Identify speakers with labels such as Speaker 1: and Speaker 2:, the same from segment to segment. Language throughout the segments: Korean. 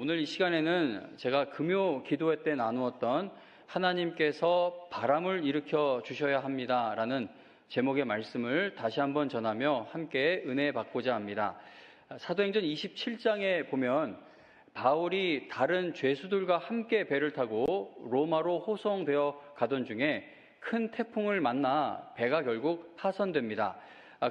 Speaker 1: 오늘 이 시간에는 제가 금요 기도회 때 나누었던 하나님께서 바람을 일으켜 주셔야 합니다 라는 제목의 말씀을 다시 한번 전하며 함께 은혜 받고자 합니다. 사도행전 27장에 보면 바울이 다른 죄수들과 함께 배를 타고 로마로 호송되어 가던 중에 큰 태풍을 만나 배가 결국 파손됩니다.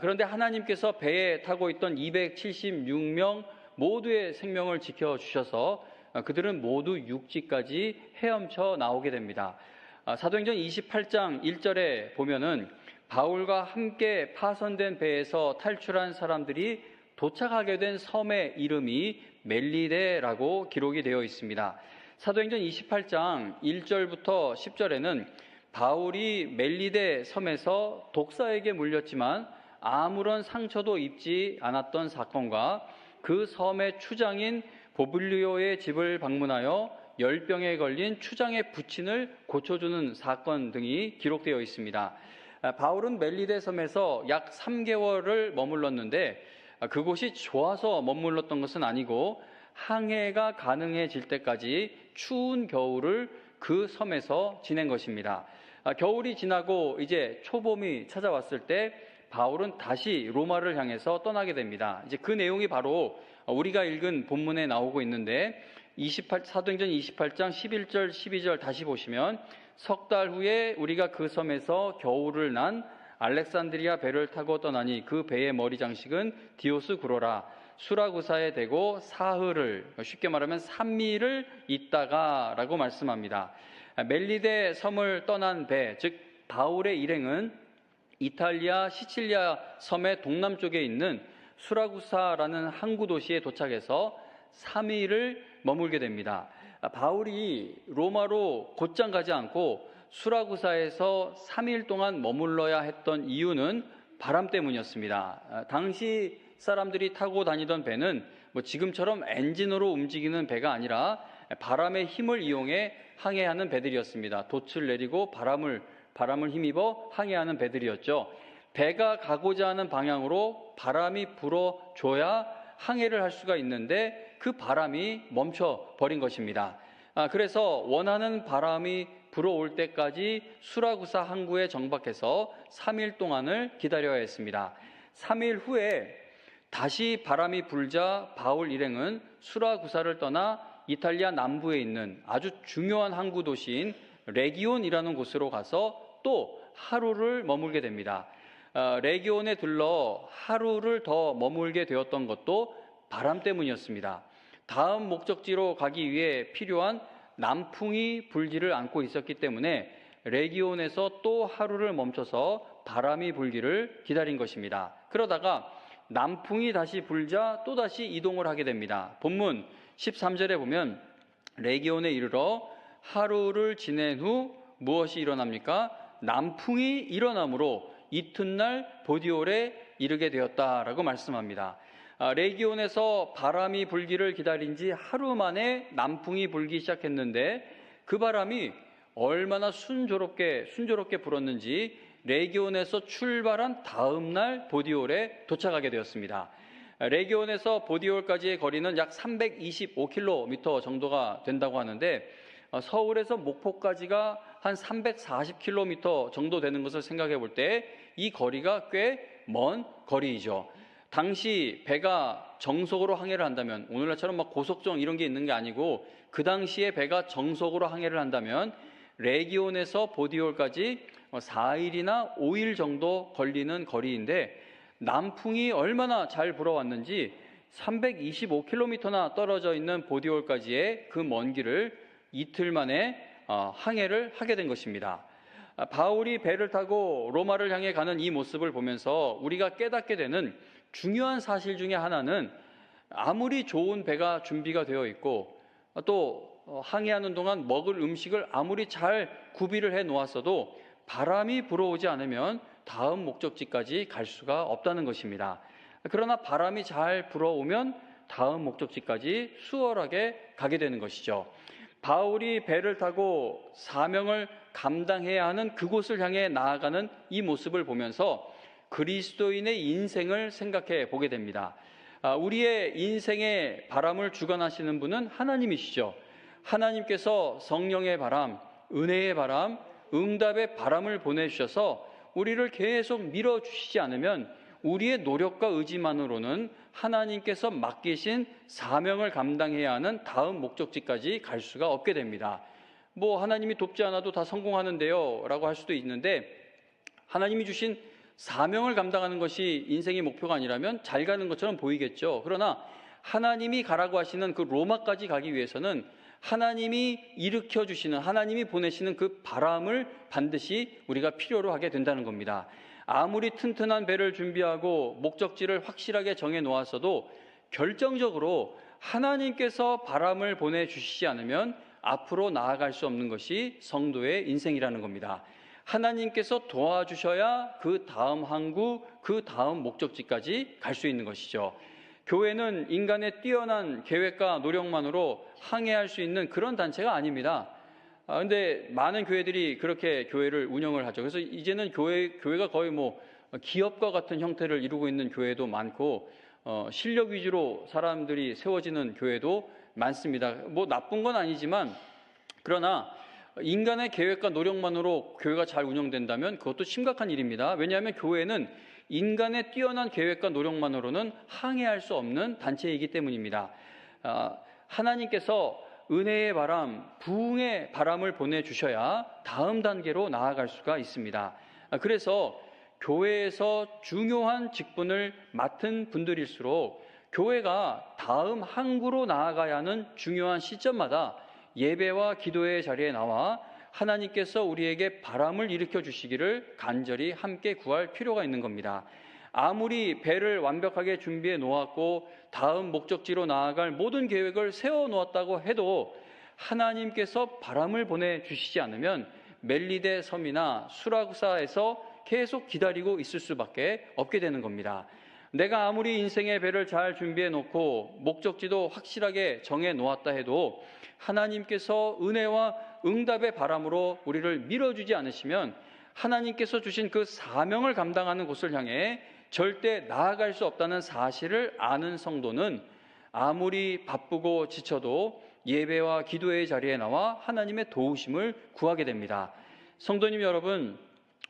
Speaker 1: 그런데 하나님께서 배에 타고 있던 276명 모두의 생명을 지켜주셔서 그들은 모두 육지까지 헤엄쳐 나오게 됩니다. 사도행전 28장 1절에 보면은 바울과 함께 파손된 배에서 탈출한 사람들이 도착하게 된 섬의 이름이 멜리데라고 기록이 되어 있습니다. 사도행전 28장 1절부터 10절에는 바울이 멜리데 섬에서 독사에게 물렸지만 아무런 상처도 입지 않았던 사건과 그 섬의 추장인 보블리오의 집을 방문하여 열병에 걸린 추장의 부친을 고쳐주는 사건 등이 기록되어 있습니다. 바울은 멜리데 섬에서 약 3개월을 머물렀는데 그곳이 좋아서 머물렀던 것은 아니고 항해가 가능해질 때까지 추운 겨울을 그 섬에서 지낸 것입니다. 겨울이 지나고 이제 초봄이 찾아왔을 때 바울은 다시 로마를 향해서 떠나게 됩니다. 이제 그 내용이 바로 우리가 읽은 본문에 나오고 있는데 사도행전 28장 11절 12절 다시 보시면 석 달 후에 우리가 그 섬에서 겨울을 난 알렉산드리아 배를 타고 떠나니 그 배의 머리 장식은 디오스 구로라 수라구사에 대고 사흘을 쉽게 말하면 3일을 있다가 라고 말씀합니다. 멜리데 섬을 떠난 배, 즉 바울의 일행은 이탈리아 시칠리아 섬의 동남쪽에 있는 수라구사라는 항구 도시에 도착해서 3일을 머물게 됩니다. 바울이 로마로 곧장 가지 않고 수라구사에서 3일 동안 머물러야 했던 이유는 바람 때문이었습니다. 당시 사람들이 타고 다니던 배는 지금처럼 엔진으로 움직이는 배가 아니라 바람의 힘을 이용해 항해하는 배들이었습니다. 돛을 내리고 바람을 힘입어 항해하는 배들이었죠. 배가 가고자 하는 방향으로 바람이 불어줘야 항해를 할 수가 있는데 그 바람이 멈춰버린 것입니다. 그래서 원하는 바람이 불어올 때까지 수라구사 항구에 정박해서 3일 동안을 기다려야 했습니다. 3일 후에 다시 바람이 불자 바울 일행은 수라구사를 떠나 이탈리아 남부에 있는 아주 중요한 항구 도시인 레기온이라는 곳으로 가서 또 하루를 머물게 됩니다. 레기온에 들러 하루를 더 머물게 되었던 것도 바람 때문이었습니다. 다음 목적지로 가기 위해 필요한 남풍이 불지를 않고 있었기 때문에 레기온에서 또 하루를 멈춰서 바람이 불기를 기다린 것입니다. 그러다가 남풍이 다시 불자 또다시 이동을 하게 됩니다. 본문 13절에 보면 레기온에 이르러 하루를 지낸 후 무엇이 일어납니까? 남풍이 일어나므로 이튿날 보디올에 이르게 되었다라고 말씀합니다. 레기온에서 바람이 불기를 기다린 지 하루 만에 남풍이 불기 시작했는데 그 바람이 얼마나 순조롭게 불었는지 레기온에서 출발한 다음 날 보디올에 도착하게 되었습니다. 레기온에서 보디올까지의 거리는 약 325km 정도가 된다고 하는데 서울에서 목포까지가 한 340km 정도 되는 것을 생각해 볼 때 이 거리가 꽤 먼 거리이죠. 당시 배가 정속으로 항해를 한다면 오늘날처럼 고속정 이런 게 있는 게 아니고 그 당시에 배가 정속으로 항해를 한다면 레기온에서 보디올까지 4일이나 5일 정도 걸리는 거리인데 남풍이 얼마나 잘 불어왔는지 325km나 떨어져 있는 보디올까지의 그 먼 길을 이틀 만에 항해를 하게 된 것입니다. 바울이 배를 타고 로마를 향해 가는 이 모습을 보면서 우리가 깨닫게 되는 중요한 사실 중에 하나는 아무리 좋은 배가 준비가 되어 있고 또 항해하는 동안 먹을 음식을 아무리 잘 구비를 해 놓았어도 바람이 불어오지 않으면 다음 목적지까지 갈 수가 없다는 것입니다. 그러나 바람이 잘 불어오면 다음 목적지까지 수월하게 가게 되는 것이죠. 바울이 배를 타고 사명을 감당해야 하는 그곳을 향해 나아가는 이 모습을 보면서 그리스도인의 인생을 생각해 보게 됩니다. 우리의 인생의 바람을 주관하시는 분은 하나님이시죠. 하나님께서 성령의 바람, 은혜의 바람, 응답의 바람을 보내주셔서 우리를 계속 밀어주시지 않으면 우리의 노력과 의지만으로는 하나님께서 맡기신 사명을 감당해야 하는 다음 목적지까지 갈 수가 없게 됩니다. 하나님이 돕지 않아도 다 성공하는데요 라고 할 수도 있는데, 하나님이 주신 사명을 감당하는 것이 인생의 목표가 아니라면 잘 가는 것처럼 보이겠죠. 그러나 하나님이 가라고 하시는 그 로마까지 가기 위해서는 하나님이 일으켜 주시는, 하나님이 보내시는 그 바람을 반드시 우리가 필요로 하게 된다는 겁니다. 아무리 튼튼한 배를 준비하고 목적지를 확실하게 정해 놓았어도 결정적으로 하나님께서 바람을 보내주시지 않으면 앞으로 나아갈 수 없는 것이 성도의 인생이라는 겁니다. 하나님께서 도와주셔야 그 다음 항구, 그 다음 목적지까지 갈 수 있는 것이죠. 교회는 인간의 뛰어난 계획과 노력만으로 항해할 수 있는 그런 단체가 아닙니다. 근데 많은 교회들이 그렇게 교회를 운영을 하죠. 그래서 이제는 교회가 거의 기업과 같은 형태를 이루고 있는 교회도 많고, 실력 위주로 사람들이 세워지는 교회도 많습니다. 나쁜 건 아니지만, 그러나 인간의 계획과 노력만으로 교회가 잘 운영된다면 그것도 심각한 일입니다. 왜냐하면 교회는 인간의 뛰어난 계획과 노력만으로는 항해할 수 없는 단체이기 때문입니다. 하나님께서 은혜의 바람, 부흥의 바람을 보내주셔야 다음 단계로 나아갈 수가 있습니다. 그래서 교회에서 중요한 직분을 맡은 분들일수록 교회가 다음 항구로 나아가야 하는 중요한 시점마다 예배와 기도의 자리에 나와 하나님께서 우리에게 바람을 일으켜 주시기를 간절히 함께 구할 필요가 있는 겁니다. 아무리 배를 완벽하게 준비해 놓았고 다음 목적지로 나아갈 모든 계획을 세워 놓았다고 해도 하나님께서 바람을 보내주시지 않으면 멜리데 섬이나 수라구사에서 계속 기다리고 있을 수밖에 없게 되는 겁니다. 내가 아무리 인생의 배를 잘 준비해 놓고 목적지도 확실하게 정해 놓았다 해도 하나님께서 은혜와 응답의 바람으로 우리를 밀어주지 않으시면 하나님께서 주신 그 사명을 감당하는 곳을 향해 절대 나아갈 수 없다는 사실을 아는 성도는 아무리 바쁘고 지쳐도 예배와 기도의 자리에 나와 하나님의 도우심을 구하게 됩니다. 성도님 여러분,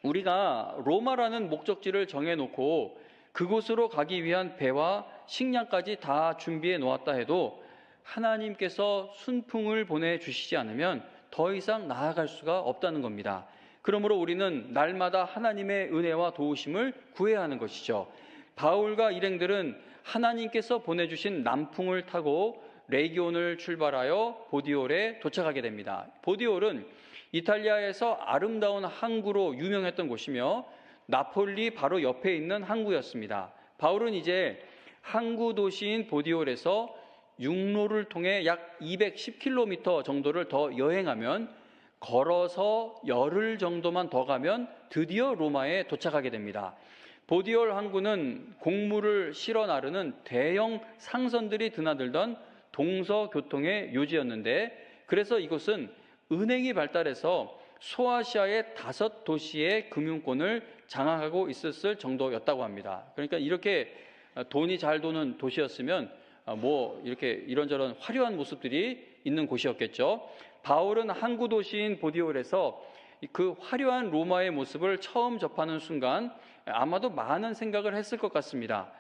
Speaker 1: 우리가 로마라는 목적지를 정해놓고 그곳으로 가기 위한 배와 식량까지 다 준비해 놓았다 해도 하나님께서 순풍을 보내주시지 않으면 더 이상 나아갈 수가 없다는 겁니다. 그러므로 우리는 날마다 하나님의 은혜와 도우심을 구해야 하는 것이죠. 바울과 일행들은 하나님께서 보내주신 남풍을 타고 레기온을 출발하여 보디올에 도착하게 됩니다. 보디올은 이탈리아에서 아름다운 항구로 유명했던 곳이며 나폴리 바로 옆에 있는 항구였습니다. 바울은 이제 항구 도시인 보디올에서 육로를 통해 약 210km 정도를 더 여행하면 걸어서 열흘 정도만 더 가면 드디어 로마에 도착하게 됩니다. 보디올 항구는 곡물을 실어 나르는 대형 상선들이 드나들던 동서교통의 요지였는데, 그래서 이곳은 은행이 발달해서 소아시아의 5도시의 금융권을 장악하고 있었을 정도였다고 합니다. 그러니까 이렇게 돈이 잘 도는 도시였으면 이렇게 이런저런 화려한 모습들이 있는 곳이었겠죠. 바울은 항구 도시인 보디올에서 그 화려한 로마의 모습을 처음 접하는 순간 아마도 많은 생각을 했을 것 같습니다.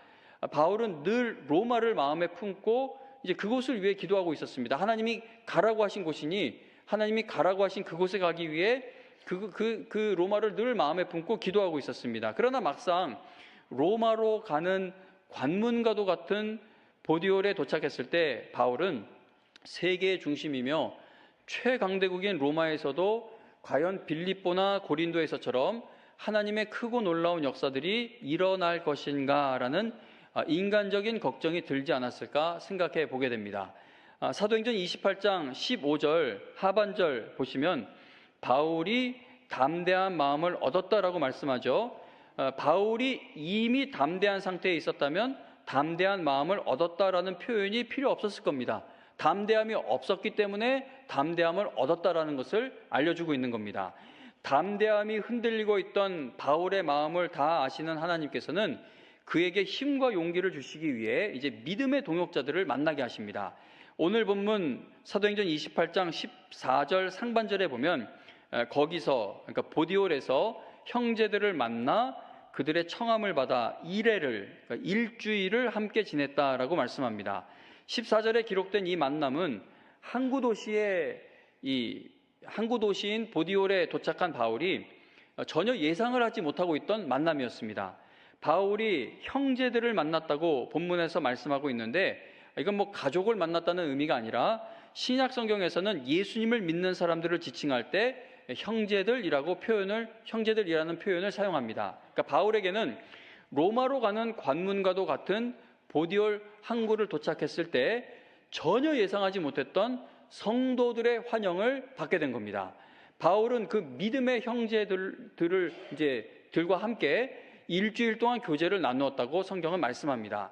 Speaker 1: 바울은 늘 로마를 마음에 품고 이제 그곳을 위해 기도하고 있었습니다. 하나님이 가라고 하신 곳이니 하나님이 가라고 하신 그곳에 가기 위해 그 로마를 늘 마음에 품고 기도하고 있었습니다. 그러나 막상 로마로 가는 관문과도 같은 보디올에 도착했을 때 바울은 세계의 중심이며 최강대국인 로마에서도 과연 빌립보나 고린도에서처럼 하나님의 크고 놀라운 역사들이 일어날 것인가라는 인간적인 걱정이 들지 않았을까 생각해 보게 됩니다. 사도행전 28장 15절 하반절 보시면 바울이 담대한 마음을 얻었다라고 말씀하죠. 바울이 이미 담대한 상태에 있었다면 담대한 마음을 얻었다라는 표현이 필요 없었을 겁니다. 담대함이 없었기 때문에 담대함을 얻었다라는 것을 알려주고 있는 겁니다. 담대함이 흔들리고 있던 바울의 마음을 다 아시는 하나님께서는 그에게 힘과 용기를 주시기 위해 이제 믿음의 동역자들을 만나게 하십니다. 오늘 본문 사도행전 28장 14절 상반절에 보면 거기서 그러니까 보디올에서 형제들을 만나 그들의 청함을 받아 이레를 그러니까 일주일을 함께 지냈다라고 말씀합니다. 14절에 기록된 이 만남은 항구 도시인 보디올에 도착한 바울이 전혀 예상을 하지 못하고 있던 만남이었습니다. 바울이 형제들을 만났다고 본문에서 말씀하고 있는데 이건 뭐 가족을 만났다는 의미가 아니라 신약 성경에서는 예수님을 믿는 사람들을 지칭할 때 형제들이라는 표현을 사용합니다. 그러니까 바울에게는 로마로 가는 관문과도 같은 보디올 항구를 도착했을 때 전혀 예상하지 못했던 성도들의 환영을 받게 된 겁니다. 바울은 그 믿음의 형제들과 함께 일주일 동안 교제를 나누었다고 성경은 말씀합니다.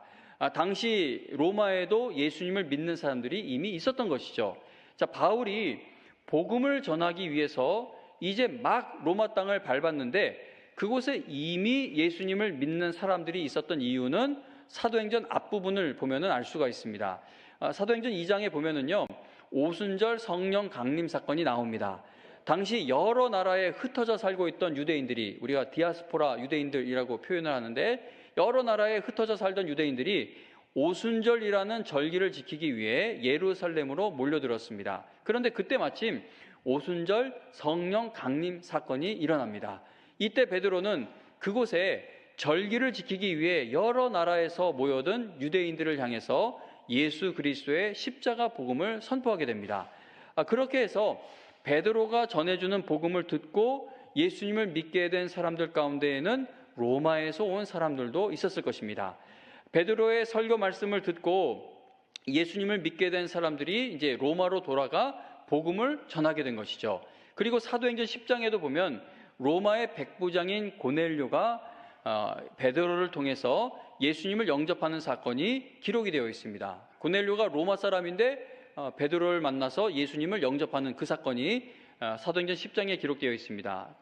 Speaker 1: 당시 로마에도 예수님을 믿는 사람들이 이미 있었던 것이죠. 자, 바울이 복음을 전하기 위해서 이제 막 로마 땅을 밟았는데 그곳에 이미 예수님을 믿는 사람들이 있었던 이유는 사도행전 앞부분을 보면은 알 수가 있습니다. 사도행전 2장에 보면은요, 오순절 성령 강림 사건이 나옵니다. 당시 여러 나라에 흩어져 살고 있던 유대인들이, 우리가 디아스포라 유대인들이라고 표현을 하는데, 여러 나라에 흩어져 살던 유대인들이 오순절이라는 절기를 지키기 위해 예루살렘으로 몰려들었습니다. 그런데 그때 마침 오순절 성령 강림 사건이 일어납니다. 이때 베드로는 그곳에 절기를 지키기 위해 여러 나라에서 모여든 유대인들을 향해서 예수 그리스도의 십자가 복음을 선포하게 됩니다. 그렇게 해서 베드로가 전해주는 복음을 듣고 예수님을 믿게 된 사람들 가운데에는 로마에서 온 사람들도 있었을 것입니다. 베드로의 설교 말씀을 듣고 예수님을 믿게 된 사람들이 이제 로마로 돌아가 복음을 전하게 된 것이죠. 그리고 사도행전 10장에도 보면 로마의 백부장인 고넬료가 베드로를 통해서 예수님을 영접하는 사건이 기록이 되어 있습니다. 고넬료가 로마 사람인데 베드로를 만나서 예수님을 영접하는 그 사건이 사도행전 10장에 기록되어 있습니다.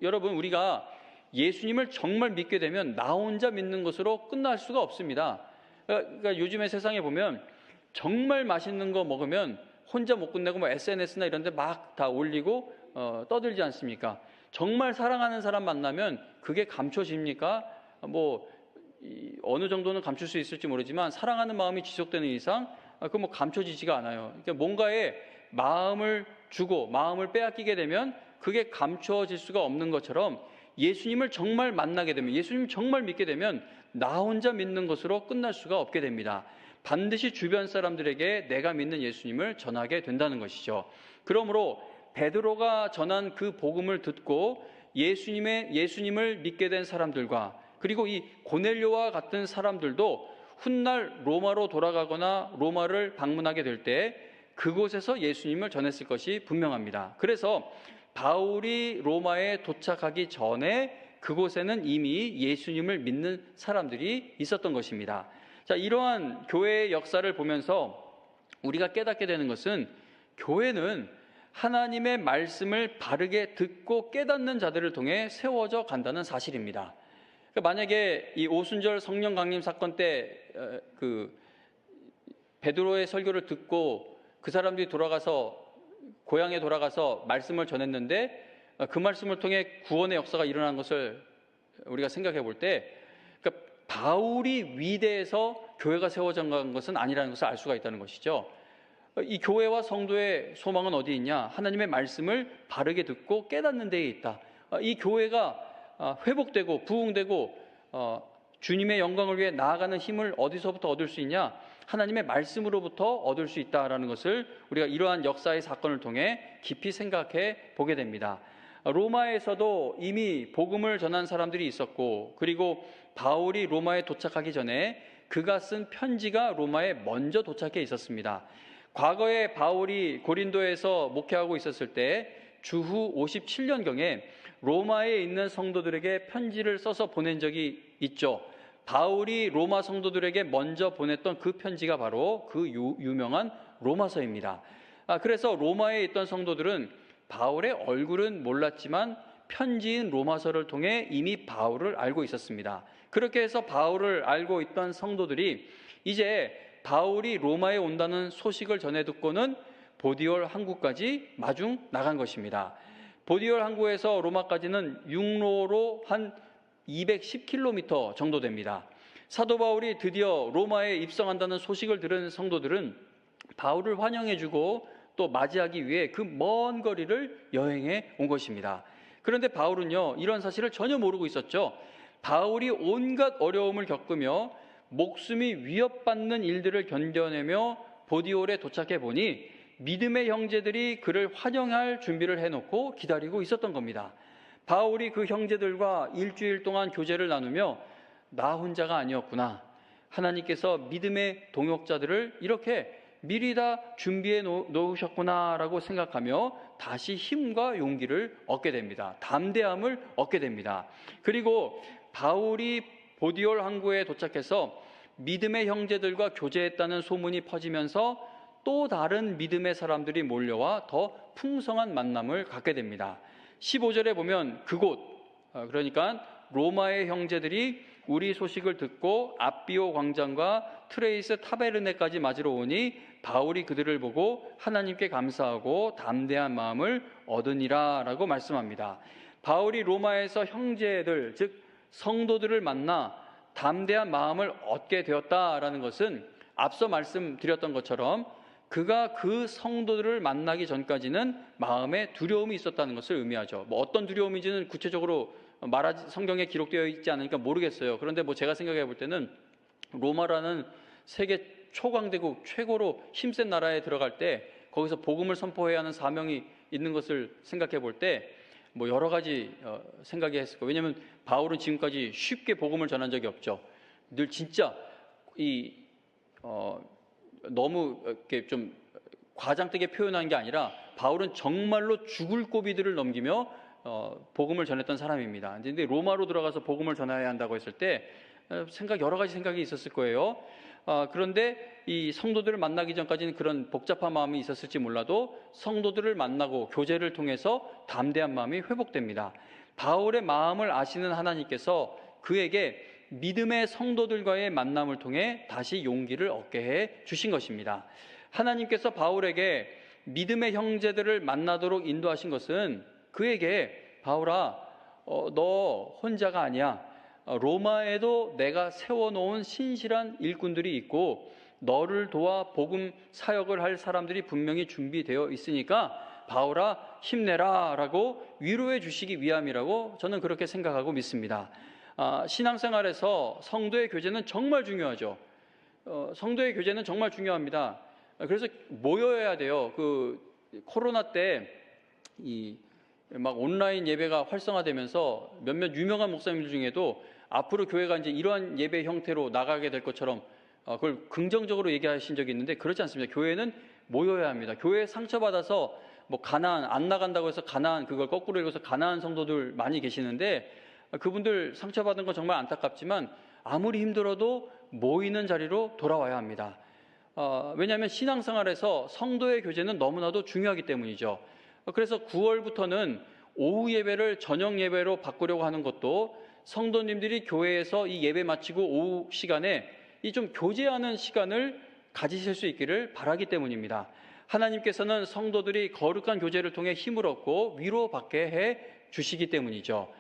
Speaker 1: 여러분, 우리가 예수님을 정말 믿게 되면 나 혼자 믿는 것으로 끝날 수가 없습니다. 그러니까 요즘의 세상에 보면 정말 맛있는 거 먹으면 혼자 못 끝내고 뭐 SNS나 이런 데 막 다 올리고 떠들지 않습니까? 정말 사랑하는 사람 만나면 그게 감춰집니까? 어느 정도는 감출 수 있을지 모르지만 사랑하는 마음이 지속되는 이상 그 감춰지지가 않아요. 그러니까 뭔가에 마음을 주고 마음을 빼앗기게 되면 그게 감춰질 수가 없는 것처럼 예수님을 정말 만나게 되면, 예수님을 정말 믿게 되면 나 혼자 믿는 것으로 끝날 수가 없게 됩니다. 반드시 주변 사람들에게 내가 믿는 예수님을 전하게 된다는 것이죠. 그러므로 베드로가 전한 그 복음을 듣고 예수님을 믿게 된 사람들과, 그리고 이 고넬료와 같은 사람들도 훗날 로마로 돌아가거나 로마를 방문하게 될 때 그곳에서 예수님을 전했을 것이 분명합니다. 그래서 바울이 로마에 도착하기 전에 그곳에는 이미 예수님을 믿는 사람들이 있었던 것입니다. 자, 이러한 교회의 역사를 보면서 우리가 깨닫게 되는 것은 교회는 하나님의 말씀을 바르게 듣고 깨닫는 자들을 통해 세워져 간다는 사실입니다. 만약에 이 오순절 성령 강림 사건 때 베드로의 설교를 듣고 그 사람들이 고향에 돌아가서 말씀을 전했는데 그 말씀을 통해 구원의 역사가 일어난 것을 우리가 생각해 볼 때, 그러니까 바울이 위대해서 교회가 세워져 간 것은 아니라는 것을 알 수가 있다는 것이죠. 이 교회와 성도의 소망은 어디 있냐? 하나님의 말씀을 바르게 듣고 깨닫는 데에 있다. 이 교회가 회복되고 부흥되고 주님의 영광을 위해 나아가는 힘을 어디서부터 얻을 수 있냐? 하나님의 말씀으로부터 얻을 수 있다라는 것을 우리가 이러한 역사의 사건을 통해 깊이 생각해 보게 됩니다. 로마에서도 이미 복음을 전한 사람들이 있었고, 그리고 바울이 로마에 도착하기 전에 그가 쓴 편지가 로마에 먼저 도착해 있었습니다. 과거에 바울이 고린도에서 목회하고 있었을 때 주후 57년경에 로마에 있는 성도들에게 편지를 써서 보낸 적이 있죠. 바울이 로마 성도들에게 먼저 보냈던 그 편지가 바로 그 유명한 로마서입니다. 그래서 로마에 있던 성도들은 바울의 얼굴은 몰랐지만 편지인 로마서를 통해 이미 바울을 알고 있었습니다. 그렇게 해서 바울을 알고 있던 성도들이 이제 바울이 로마에 온다는 소식을 전해 듣고는 보디올 항구까지 마중 나간 것입니다. 보디올 항구에서 로마까지는 육로로 한 210km 정도 됩니다. 사도 바울이 드디어 로마에 입성한다는 소식을 들은 성도들은 바울을 환영해주고 또 맞이하기 위해 그 먼 거리를 여행해 온 것입니다. 그런데 바울은요, 이런 사실을 전혀 모르고 있었죠. 바울이 온갖 어려움을 겪으며 목숨이 위협받는 일들을 견뎌내며 보디올에 도착해 보니 믿음의 형제들이 그를 환영할 준비를 해놓고 기다리고 있었던 겁니다. 바울이 그 형제들과 일주일 동안 교제를 나누며 나 혼자가 아니었구나. 하나님께서 믿음의 동역자들을 이렇게 미리 다 준비해 놓으셨구나라고 생각하며 다시 힘과 용기를 얻게 됩니다. 담대함을 얻게 됩니다. 그리고 바울이 보디올 항구에 도착해서 믿음의 형제들과 교제했다는 소문이 퍼지면서 또 다른 믿음의 사람들이 몰려와 더 풍성한 만남을 갖게 됩니다. 15절에 보면 그곳, 그러니까 로마의 형제들이 우리 소식을 듣고 앞비오 광장과 트레이스 타베르네까지 맞으러 오니 바울이 그들을 보고 하나님께 감사하고 담대한 마음을 얻으니라 라고 말씀합니다. 바울이 로마에서 형제들, 즉 성도들을 만나 담대한 마음을 얻게 되었다라는 것은 앞서 말씀드렸던 것처럼 그가 그 성도들을 만나기 전까지는 마음에 두려움이 있었다는 것을 의미하죠. 어떤 두려움인지는 구체적으로 성경에 기록되어 있지 않으니까 모르겠어요. 그런데 제가 생각해 볼 때는 로마라는 세계 초강대국 최고로 힘센 나라에 들어갈 때 거기서 복음을 선포해야 하는 사명이 있는 것을 생각해 볼 때 여러 가지 생각이 했을 거예요. 왜냐하면 바울은 지금까지 쉽게 복음을 전한 적이 없죠. 늘 진짜 너무 이렇게 좀 과장되게 표현한 게 아니라 바울은 정말로 죽을 고비들을 넘기며 복음을 전했던 사람입니다. 그런데 로마로 들어가서 복음을 전해야 한다고 했을 때 여러 가지 생각이 있었을 거예요. 그런데 이 성도들을 만나기 전까지는 그런 복잡한 마음이 있었을지 몰라도 성도들을 만나고 교제를 통해서 담대한 마음이 회복됩니다. 바울의 마음을 아시는 하나님께서 그에게 믿음의 성도들과의 만남을 통해 다시 용기를 얻게 해 주신 것입니다. 하나님께서 바울에게 믿음의 형제들을 만나도록 인도하신 것은 그에게 바울아, 너 혼자가 아니야. 로마에도 내가 세워놓은 신실한 일꾼들이 있고 너를 도와 복음 사역을 할 사람들이 분명히 준비되어 있으니까 바울아 힘내라 라고 위로해 주시기 위함이라고 저는 그렇게 생각하고 믿습니다. 신앙생활에서 성도의 교제는 정말 중요하죠. 성도의 교제는 정말 중요합니다. 그래서 모여야 돼요. 코로나 때 막 온라인 예배가 활성화되면서 몇몇 유명한 목사님들 중에도 앞으로 교회가 이제 이러한 예배 형태로 나가게 될 것처럼 그걸 긍정적으로 얘기하신 적이 있는데 그렇지 않습니다. 교회는 모여야 합니다. 교회에 상처받아서 가나안 안 나간다고 해서 가나안 그걸 거꾸로 읽어서 가나안 성도들 많이 계시는데 그분들 상처받은 건 정말 안타깝지만 아무리 힘들어도 모이는 자리로 돌아와야 합니다. 왜냐하면 신앙생활에서 성도의 교제는 너무나도 중요하기 때문이죠. 그래서 9월부터는 오후 예배를 저녁 예배로 바꾸려고 하는 것도 성도님들이 교회에서 이 예배 마치고 오후 시간에 이 좀 교제하는 시간을 가지실 수 있기를 바라기 때문입니다. 하나님께서는 성도들이 거룩한 교제를 통해 힘을 얻고 위로받게 해 주시기 때문이죠.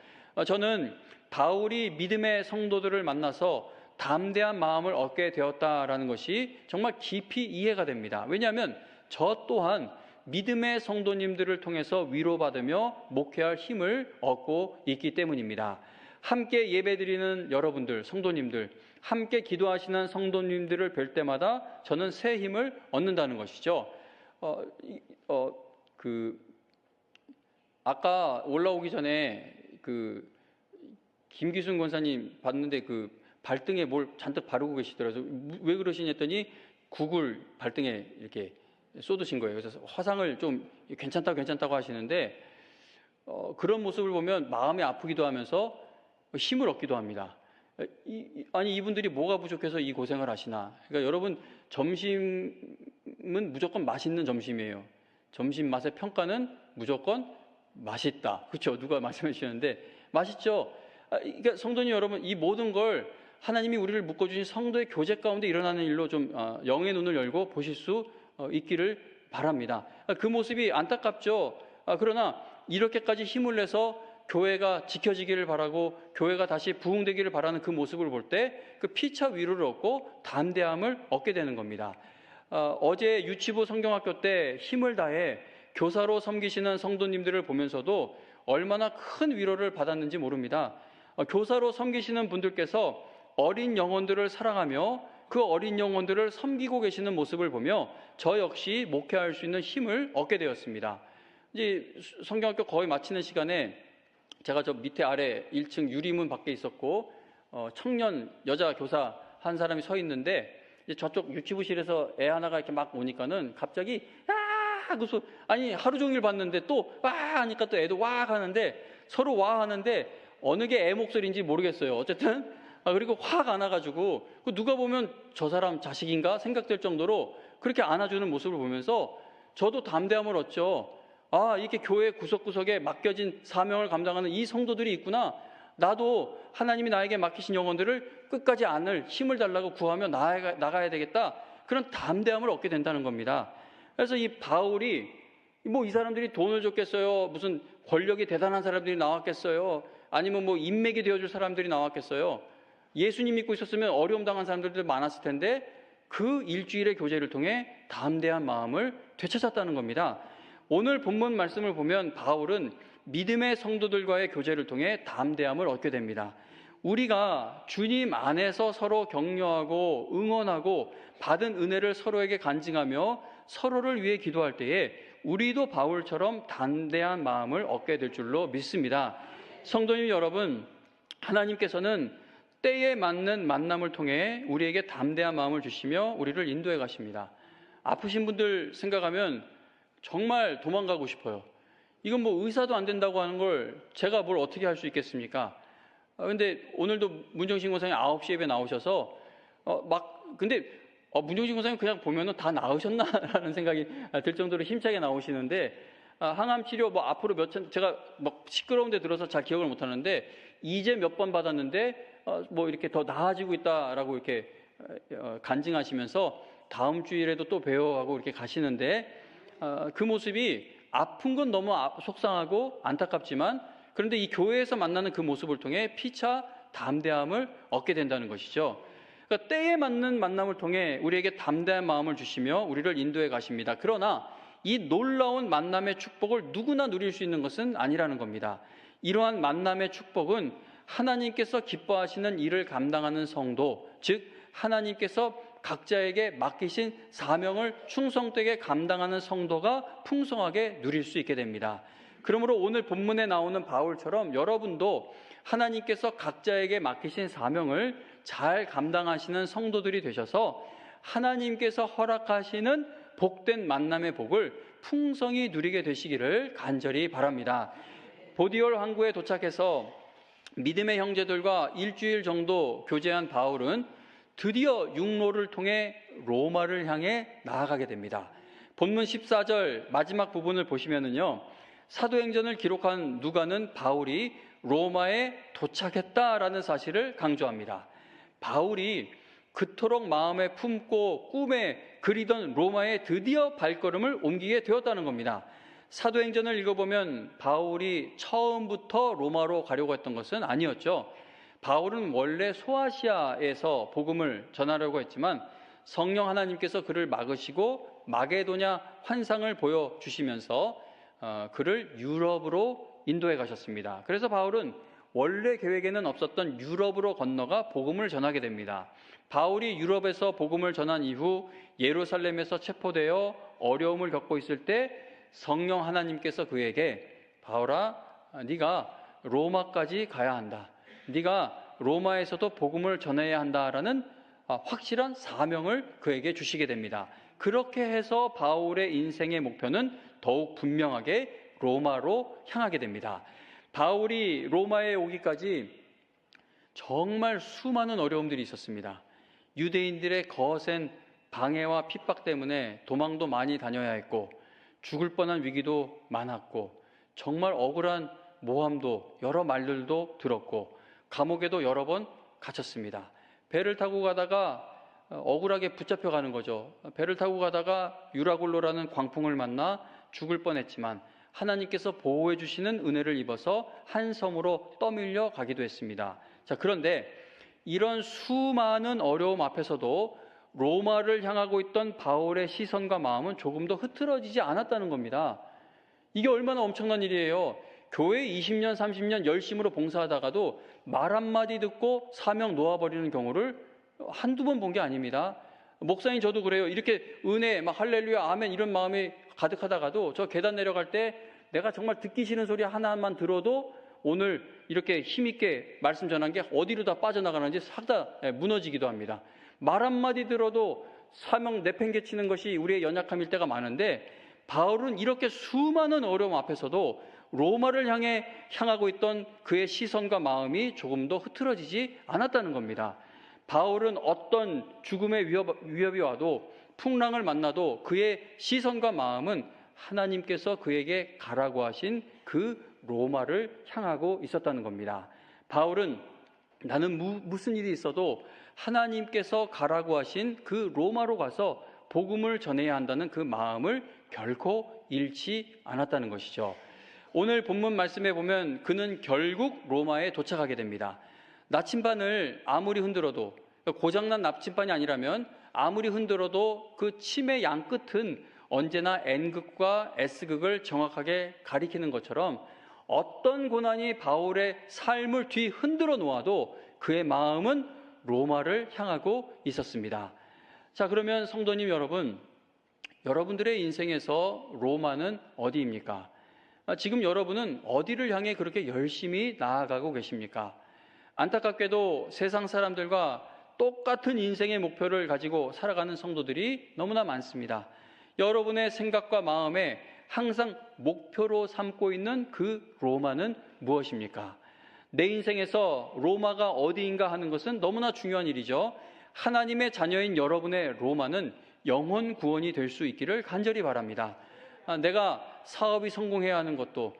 Speaker 1: 저는 바울이 믿음의 성도들을 만나서 담대한 마음을 얻게 되었다라는 것이 정말 깊이 이해가 됩니다. 왜냐하면 저 또한 믿음의 성도님들을 통해서 위로받으며 목회할 힘을 얻고 있기 때문입니다. 함께 예배드리는 여러분들, 성도님들, 함께 기도하시는 성도님들을 뵐 때마다 저는 새 힘을 얻는다는 것이죠. 아까 올라오기 전에 김기순 권사님 봤는데 발등에 뭘 잔뜩 바르고 계시더라고요. 왜 그러시냐 했더니 국을 발등에 이렇게 쏟으신 거예요. 그래서 화상을 좀 괜찮다고 하시는데 그런 모습을 보면 마음이 아프기도 하면서 힘을 얻기도 합니다. 이분들이 뭐가 부족해서 이 고생을 하시나. 그러니까 여러분 점심은 무조건 맛있는 점심이에요. 점심 맛의 평가는 무조건 맛있다. 그렇죠? 누가 말씀해 주셨는데 맛있죠? 그러니까 성도님 여러분, 이 모든 걸 하나님이 우리를 묶어주신 성도의 교제 가운데 일어나는 일로 좀 영의 눈을 열고 보실 수 있기를 바랍니다. 그 모습이 안타깝죠. 그러나 이렇게까지 힘을 내서 교회가 지켜지기를 바라고 교회가 다시 부흥되기를 바라는 그 모습을 볼 때 그 피차 위로를 얻고 담대함을 얻게 되는 겁니다. 어제 유치부 성경학교 때 힘을 다해 교사로 섬기시는 성도님들을 보면서도 얼마나 큰 위로를 받았는지 모릅니다. 교사로 섬기시는 분들께서 어린 영혼들을 사랑하며 그 어린 영혼들을 섬기고 계시는 모습을 보며 저 역시 목회할 수 있는 힘을 얻게 되었습니다. 이제 성경학교 거의 마치는 시간에 제가 저 밑에 아래 1층 유리문 밖에 있었고 청년 여자 교사 한 사람이 서 있는데 이제 저쪽 유치부실에서 애 하나가 이렇게 막 오니까는 갑자기 하고서 아니 하루 종일 봤는데 또 와 하니까 또 애도 와 하는데 서로 와 하는데 어느 게 애 목소리인지 모르겠어요. 어쨌든 그리고 확 안아가지고 누가 보면 저 사람 자식인가 생각될 정도로 그렇게 안아주는 모습을 보면서 저도 담대함을 얻죠. 이렇게 교회 구석구석에 맡겨진 사명을 감당하는 이 성도들이 있구나. 나도 하나님이 나에게 맡기신 영혼들을 끝까지 안을 힘을 달라고 구하며 나가야 되겠다. 그런 담대함을 얻게 된다는 겁니다. 그래서 이 바울이 뭐 이 사람들이 돈을 줬겠어요? 무슨 권력이 대단한 사람들이 나왔겠어요? 아니면 뭐 인맥이 되어줄 사람들이 나왔겠어요? 예수님 믿고 있었으면 어려움 당한 사람들도 많았을 텐데 그 일주일의 교제를 통해 담대한 마음을 되찾았다는 겁니다. 오늘 본문 말씀을 보면 바울은 믿음의 성도들과의 교제를 통해 담대함을 얻게 됩니다. 우리가 주님 안에서 서로 격려하고 응원하고 받은 은혜를 서로에게 간증하며 서로를 위해 기도할 때에 우리도 바울처럼 담대한 마음을 얻게 될 줄로 믿습니다. 성도님 여러분, 하나님께서는 때에 맞는 만남을 통해 우리에게 담대한 마음을 주시며 우리를 인도해 가십니다. 아프신 분들 생각하면 정말 도망가고 싶어요. 이건 뭐 의사도 안 된다고 하는 걸 제가 뭘 어떻게 할 수 있겠습니까? 근데 오늘도 문정신 권사님 9시 예배 나오셔서 근데 문정신 권사님 그냥 보면은 다 나으셨나라는 생각이 들 정도로 힘차게 나오시는데 항암 치료 뭐 앞으로 제가 막 시끄러운 데 들어서 잘 기억을 못 하는데 이제 몇 번 받았는데 뭐 이렇게 더 나아지고 있다라고 이렇게 간증하시면서 다음 주일에도 또 배워하고 이렇게 가시는데 그 모습이 아픈 건 너무 속상하고 안타깝지만 그런데 이 교회에서 만나는 그 모습을 통해 피차 담대함을 얻게 된다는 것이죠. 그러니까 때에 맞는 만남을 통해 우리에게 담대한 마음을 주시며 우리를 인도해 가십니다. 그러나 이 놀라운 만남의 축복을 누구나 누릴 수 있는 것은 아니라는 겁니다. 이러한 만남의 축복은 하나님께서 기뻐하시는 일을 감당하는 성도, 즉 하나님께서 각자에게 맡기신 사명을 충성되게 감당하는 성도가 풍성하게 누릴 수 있게 됩니다. 그러므로 오늘 본문에 나오는 바울처럼 여러분도 하나님께서 각자에게 맡기신 사명을 잘 감당하시는 성도들이 되셔서 하나님께서 허락하시는 복된 만남의 복을 풍성히 누리게 되시기를 간절히 바랍니다. 보디올 항구에 도착해서 믿음의 형제들과 일주일 정도 교제한 바울은 드디어 육로를 통해 로마를 향해 나아가게 됩니다. 본문 14절 마지막 부분을 보시면은요, 사도행전을 기록한 누가는 바울이 로마에 도착했다라는 사실을 강조합니다. 바울이 그토록 마음에 품고 꿈에 그리던 로마에 드디어 발걸음을 옮기게 되었다는 겁니다. 사도행전을 읽어보면 바울이 처음부터 로마로 가려고 했던 것은 아니었죠. 바울은 원래 소아시아에서 복음을 전하려고 했지만 성령 하나님께서 그를 막으시고 마게도냐 환상을 보여주시면서 그를 유럽으로 인도해 가셨습니다. 그래서 바울은 원래 계획에는 없었던 유럽으로 건너가 복음을 전하게 됩니다. 바울이 유럽에서 복음을 전한 이후 예루살렘에서 체포되어 어려움을 겪고 있을 때 성령 하나님께서 그에게 바울아, 네가 로마까지 가야 한다. 네가 로마에서도 복음을 전해야 한다라는 확실한 사명을 그에게 주시게 됩니다. 그렇게 해서 바울의 인생의 목표는 더욱 분명하게 로마로 향하게 됩니다. 바울이 로마에 오기까지 정말 수많은 어려움들이 있었습니다. 유대인들의 거센 방해와 핍박 때문에 도망도 많이 다녀야 했고 죽을 뻔한 위기도 많았고 정말 억울한 모함도 여러 말들도 들었고 감옥에도 여러 번 갇혔습니다. 배를 타고 가다가 억울하게 붙잡혀 가는 거죠. 배를 타고 가다가 유라굴로라는 광풍을 만나 죽을 뻔했지만 하나님께서 보호해 주시는 은혜를 입어서 한 섬으로 떠밀려 가기도 했습니다. 자, 그런데 이런 수많은 어려움 앞에서도 로마를 향하고 있던 바울의 시선과 마음은 조금도 흐트러지지 않았다는 겁니다. 이게 얼마나 엄청난 일이에요. 교회 20년, 30년 열심으로 봉사하다가도 말 한마디 듣고 사명 놓아버리는 경우를 한두 번 본 게 아닙니다. 목사님 저도 그래요. 이렇게 은혜, 막 할렐루야, 아멘 이런 마음이 가득하다가도 저 계단 내려갈 때 내가 정말 듣기 싫은 소리 하나만 들어도 오늘 이렇게 힘있게 말씀 전한 게 어디로 다 빠져나가는지 싹 다 무너지기도 합니다. 말 한마디 들어도 사명 내팽개치는 것이 우리의 연약함일 때가 많은데 바울은 이렇게 수많은 어려움 앞에서도 로마를 향하고 있던 그의 시선과 마음이 조금도 흐트러지지 않았다는 겁니다. 바울은 어떤 죽음의 위협이 와도 풍랑을 만나도 그의 시선과 마음은 하나님께서 그에게 가라고 하신 그 로마를 향하고 있었다는 겁니다. 바울은 나는 무슨 일이 있어도 하나님께서 가라고 하신 그 로마로 가서 복음을 전해야 한다는 그 마음을 결코 잃지 않았다는 것이죠. 오늘 본문 말씀에 보면 그는 결국 로마에 도착하게 됩니다. 나침반을 아무리 흔들어도, 고장난 나침반이 아니라면 아무리 흔들어도 그 침의 양 끝은 언제나 N극과 S극을 정확하게 가리키는 것처럼 어떤 고난이 바울의 삶을 뒤흔들어 놓아도 그의 마음은 로마를 향하고 있었습니다. 자, 그러면 성도님 여러분, 여러분들의 인생에서 로마는 어디입니까? 지금 여러분은 어디를 향해 그렇게 열심히 나아가고 계십니까? 안타깝게도 세상 사람들과 똑같은 인생의 목표를 가지고 살아가는 성도들이 너무나 많습니다. 여러분의 생각과 마음에 항상 목표로 삼고 있는 그 로마는 무엇입니까? 내 인생에서 로마가 어디인가 하는 것은 너무나 중요한 일이죠. 하나님의 자녀인 여러분의 로마는 영혼 구원이 될 수 있기를 간절히 바랍니다. 내가 사업이 성공해야 하는 것도,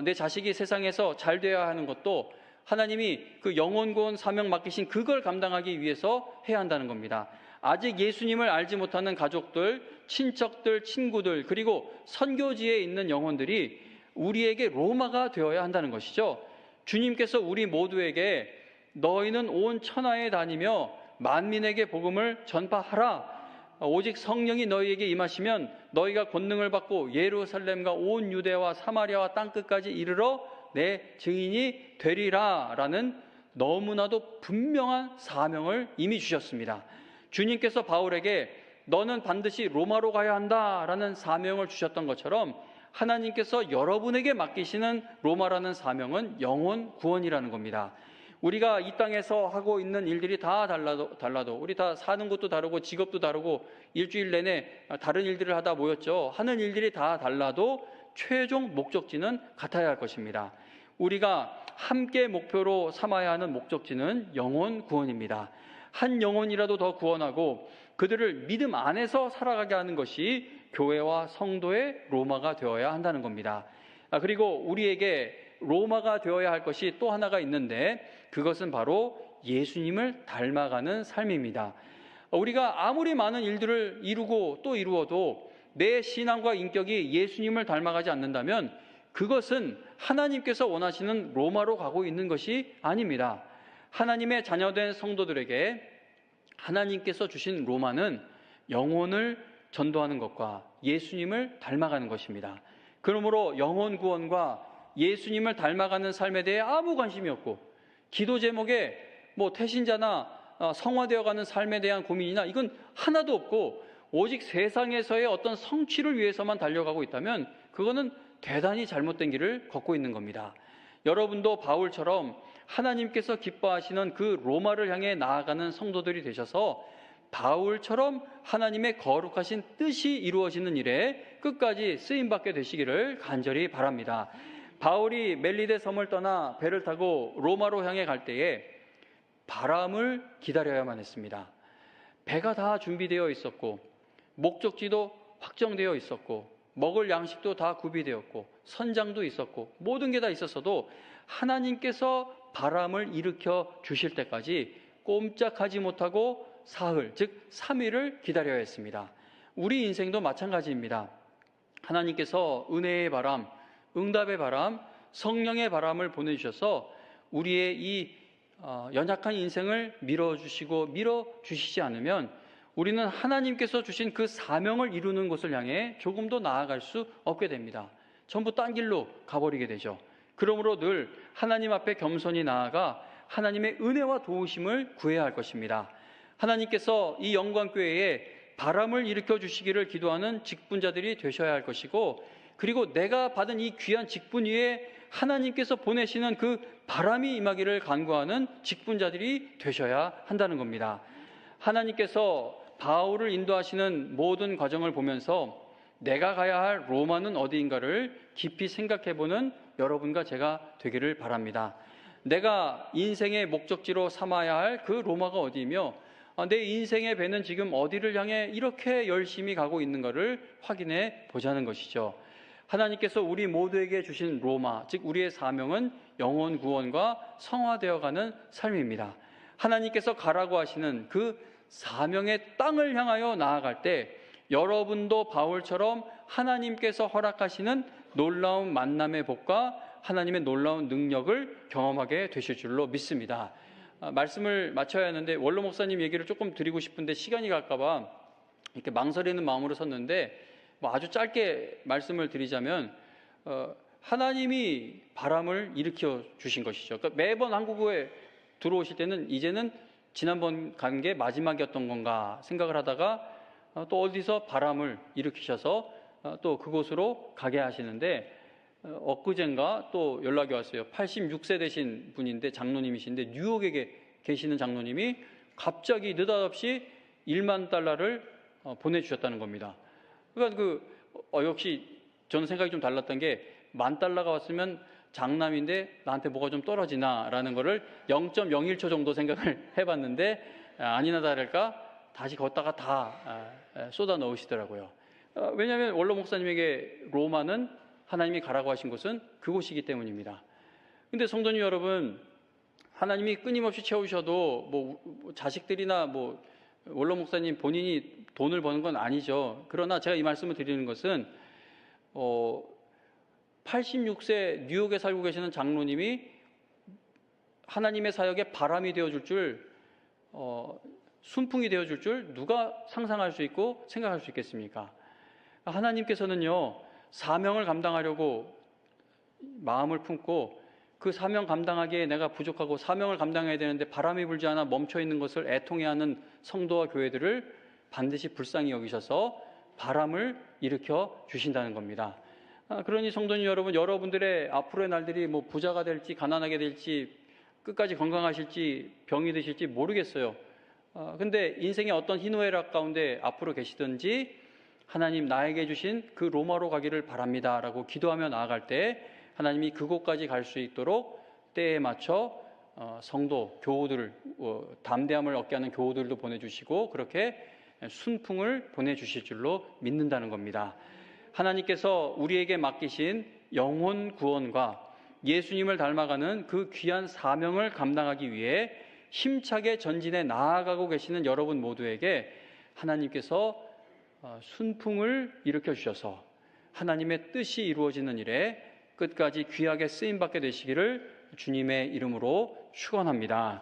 Speaker 1: 내 자식이 세상에서 잘 되어야 하는 것도 하나님이 그 영혼 구원 사명 맡기신 그걸 감당하기 위해서 해야 한다는 겁니다. 아직 예수님을 알지 못하는 가족들, 친척들, 친구들, 그리고 선교지에 있는 영혼들이 우리에게 로마가 되어야 한다는 것이죠. 주님께서 우리 모두에게 너희는 온 천하에 다니며 만민에게 복음을 전파하라. 오직 성령이 너희에게 임하시면 너희가 권능을 받고 예루살렘과 온 유대와 사마리아와 땅끝까지 이르러 내 증인이 되리라 라는 너무나도 분명한 사명을 이미 주셨습니다. 주님께서 바울에게 너는 반드시 로마로 가야 한다라는 사명을 주셨던 것처럼 하나님께서 여러분에게 맡기시는 로마라는 사명은 영혼 구원이라는 겁니다. 우리가 이 땅에서 하고 있는 일들이 다 달라도 우리 다 사는 것도 다르고 직업도 다르고 일주일 내내 다른 일들을 하다 모였죠. 하는 일들이 다 달라도 최종 목적지는 같아야 할 것입니다. 우리가 함께 목표로 삼아야 하는 목적지는 영혼 구원입니다. 한 영혼이라도 더 구원하고 그들을 믿음 안에서 살아가게 하는 것이 교회와 성도의 로마가 되어야 한다는 겁니다. 그리고 우리에게 로마가 되어야 할 것이 또 하나가 있는데 그것은 바로 예수님을 닮아가는 삶입니다. 우리가 아무리 많은 일들을 이루고 또 이루어도 내 신앙과 인격이 예수님을 닮아가지 않는다면 그것은 하나님께서 원하시는 로마로 가고 있는 것이 아닙니다. 하나님의 자녀된 성도들에게 하나님께서 주신 로마는 영혼을 전도하는 것과 예수님을 닮아가는 것입니다. 그러므로 영혼 구원과 예수님을 닮아가는 삶에 대해 아무 관심이 없고 기도 제목에 태신자나 성화되어가는 삶에 대한 고민이나 이건 하나도 없고 오직 세상에서의 어떤 성취를 위해서만 달려가고 있다면 그거는 대단히 잘못된 길을 걷고 있는 겁니다. 여러분도 바울처럼 하나님께서 기뻐하시는 그 로마를 향해 나아가는 성도들이 되셔서 바울처럼 하나님의 거룩하신 뜻이 이루어지는 일에 끝까지 쓰임받게 되시기를 간절히 바랍니다. 바울이 멜리데 섬을 떠나 배를 타고 로마로 향해 갈 때에 바람을 기다려야만 했습니다. 배가 다 준비되어 있었고 목적지도 확정되어 있었고 먹을 양식도 다 구비되었고 선장도 있었고 모든 게 다 있었어도 하나님께서 바람을 일으켜 주실 때까지 꼼짝하지 못하고 사흘, 즉 3일을 기다려야 했습니다. 우리 인생도 마찬가지입니다. 하나님께서 은혜의 바람, 응답의 바람, 성령의 바람을 보내주셔서 우리의 이 연약한 인생을 밀어주시지 않으면 우리는 하나님께서 주신 그 사명을 이루는 곳을 향해 조금도 나아갈 수 없게 됩니다. 전부 딴 길로 가버리게 되죠. 그러므로 늘 하나님 앞에 겸손히 나아가 하나님의 은혜와 도우심을 구해야 할 것입니다. 하나님께서 이 영광교회에 바람을 일으켜 주시기를 기도하는 직분자들이 되셔야 할 것이고, 그리고 내가 받은 이 귀한 직분 위에 하나님께서 보내시는 그 바람이 임하기를 간구하는 직분자들이 되셔야 한다는 겁니다. 하나님께서 바울을 인도하시는 모든 과정을 보면서 내가 가야 할 로마는 어디인가를 깊이 생각해보는 여러분과 제가 되기를 바랍니다. 내가 인생의 목적지로 삼아야 할 그 로마가 어디이며 내 인생의 배는 지금 어디를 향해 이렇게 열심히 가고 있는가를 확인해 보자는 것이죠. 하나님께서 우리 모두에게 주신 로마, 즉 우리의 사명은 영혼 구원과 성화되어가는 삶입니다. 하나님께서 가라고 하시는 그 사명의 땅을 향하여 나아갈 때 여러분도 바울처럼 하나님께서 허락하시는 놀라운 만남의 복과 하나님의 놀라운 능력을 경험하게 되실 줄로 믿습니다. 말씀을 마쳐야 하는데 원로 목사님 얘기를 조금 드리고 싶은데 시간이 갈까봐 이렇게 망설이는 마음으로 섰는데 아주 짧게 말씀을 드리자면 하나님이 바람을 일으켜 주신 것이죠. 그러니까 매번 한국에 들어오실 때는 이제는 지난번 간 게 마지막이었던 건가 생각을 하다가 또 어디서 바람을 일으키셔서 또 그곳으로 가게 하시는데 엊그젠가 또 연락이 왔어요. 86세 되신 분인데 장로님이신데 뉴욕에 계시는 장로님이 갑자기 느닷없이 1만 달러를 보내주셨다는 겁니다. 그러니까 역시 저는 생각이 좀 달랐던 게 10,000달러가 왔으면 장남인데 나한테 뭐가 좀 떨어지나라는 거를 0.01초 정도 생각을 해봤는데 아니나 다를까 다시 걷다가 다 쏟아 넣으시더라고요. 왜냐하면 원로 목사님에게 로마는 하나님이 가라고 하신 곳은 그곳이기 때문입니다. 근데 성도님 여러분, 하나님이 끊임없이 채우셔도 뭐 자식들이나 뭐 원로 목사님 본인이 돈을 버는 건 아니죠. 그러나 제가 이 말씀을 드리는 것은 86세 뉴욕에 살고 계시는 장로님이 하나님의 사역에 바람이 되어줄 줄, 순풍이 되어줄 줄 누가 상상할 수 있고 생각할 수 있겠습니까? 하나님께서는요, 사명을 감당하려고 마음을 품고 그 사명 감당하기에 내가 부족하고 사명을 감당해야 되는데 바람이 불지 않아 멈춰있는 것을 애통해하는 성도와 교회들을 반드시 불쌍히 여기셔서 바람을 일으켜 주신다는 겁니다. 그러니 성도님 여러분, 여러분들의 앞으로의 날들이 뭐 부자가 될지 가난하게 될지 끝까지 건강하실지 병이 드실지 모르겠어요. 근데 인생의 어떤 희노애락 가운데 앞으로 계시든지 하나님 나에게 주신 그 로마로 가기를 바랍니다 라고 기도하며 나아갈 때 하나님이 그곳까지 갈 수 있도록 때에 맞춰 성도, 교우들을 담대함을 얻게 하는 교우들도 보내주시고 그렇게 순풍을 보내주실 줄로 믿는다는 겁니다. 하나님께서 우리에게 맡기신 영혼 구원과 예수님을 닮아가는 그 귀한 사명을 감당하기 위해 힘차게 전진해 나아가고 계시는 여러분 모두에게 하나님께서 순풍을 일으켜 주셔서 하나님의 뜻이 이루어지는 일에 끝까지 귀하게 쓰임받게 되시기를 주님의 이름으로 축원합니다.